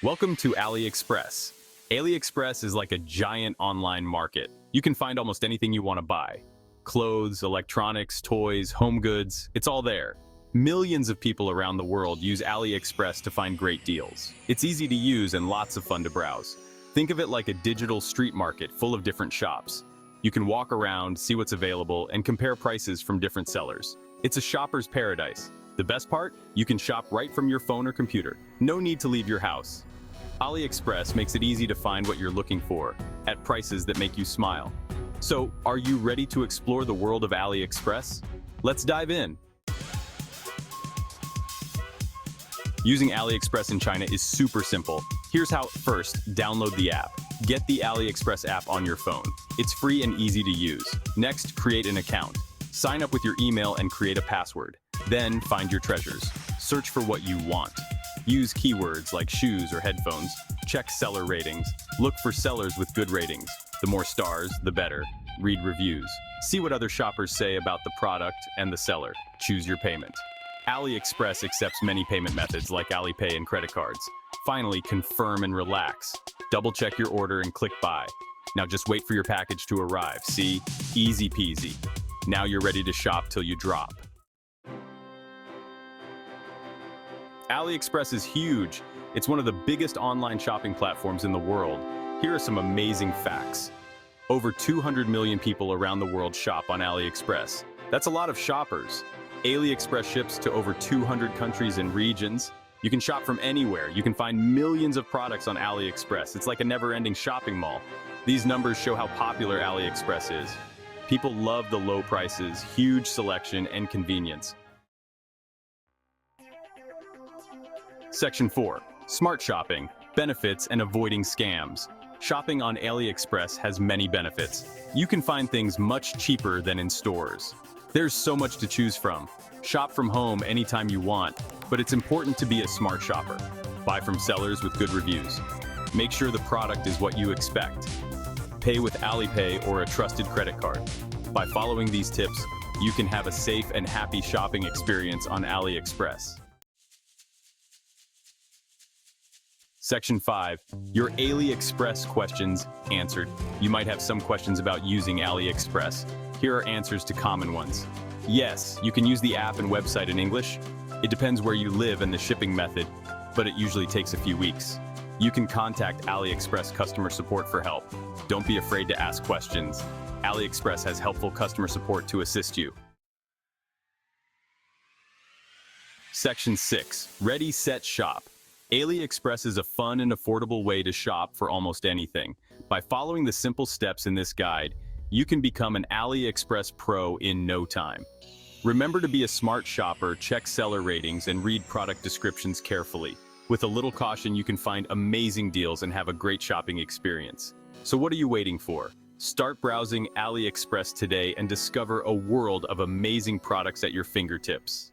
Welcome to AliExpress. AliExpress is like a giant online market. You can find almost anything you want to buy. Clothes, electronics, toys, home goods, it's all there. Millions of people around the world use AliExpress to find great deals. It's easy to use and lots of fun to browse. Think of it like a digital street market full of different shops. You can walk around, see what's available, and compare prices from different sellers. It's a shopper's paradise. The best part? You can shop right from your phone or computer. No need to leave your house. AliExpress makes it easy to find what you're looking for, at prices that make you smile. So, are you ready to explore the world of AliExpress? Let's dive in. Using AliExpress in China is super simple. Here's how. First, download the app. Get the AliExpress app on your phone. It's free and easy to use. Next, create an account. Sign up with your email and create a password. Then, find your treasures. Search for what you want. Use keywords like shoes or headphones. Check seller ratings. Look for sellers with good ratings. The more stars, the better. Read reviews. See what other shoppers say about the product and the seller. Choose your payment. AliExpress accepts many payment methods like Alipay and credit cards. Finally, confirm and relax. Double-check your order and click buy. Now just wait for your package to arrive. See? Easy peasy. Now you're ready to shop till you drop. AliExpress is huge. It's one of the biggest online shopping platforms in the world. Here are some amazing facts. Over 200 million people around the world shop on AliExpress. That's a lot of shoppers. AliExpress ships to over 200 countries and regions. You can shop from anywhere. You can find millions of products on AliExpress. It's like a never-ending shopping mall. These numbers show how popular AliExpress is. People love the low prices, huge selection, and convenience. Section 4. Smart shopping, benefits, and avoiding scams. Shopping on AliExpress has many benefits. You can find things much cheaper than in stores. There's so much to choose from. Shop from home anytime you want, but it's important to be a smart shopper. Buy from sellers with good reviews. Make sure the product is what you expect. Pay with Alipay or a trusted credit card. By following these tips, you can have a safe and happy shopping experience on AliExpress. Section 5. Your AliExpress questions answered. You might have some questions about using AliExpress. Here are answers to common ones. Yes, you can use the app and website in English. It depends where you live and the shipping method, but it usually takes a few weeks. You can contact AliExpress customer support for help. Don't be afraid to ask questions. AliExpress has helpful customer support to assist you. Section 6. Ready, set, shop. AliExpress is a fun and affordable way to shop for almost anything. By following the simple steps in this guide, you can become an AliExpress pro in no time. Remember to be a smart shopper, check seller ratings, and read product descriptions carefully. With a little caution, you can find amazing deals and have a great shopping experience. So what are you waiting for? Start browsing AliExpress today and discover a world of amazing products at your fingertips.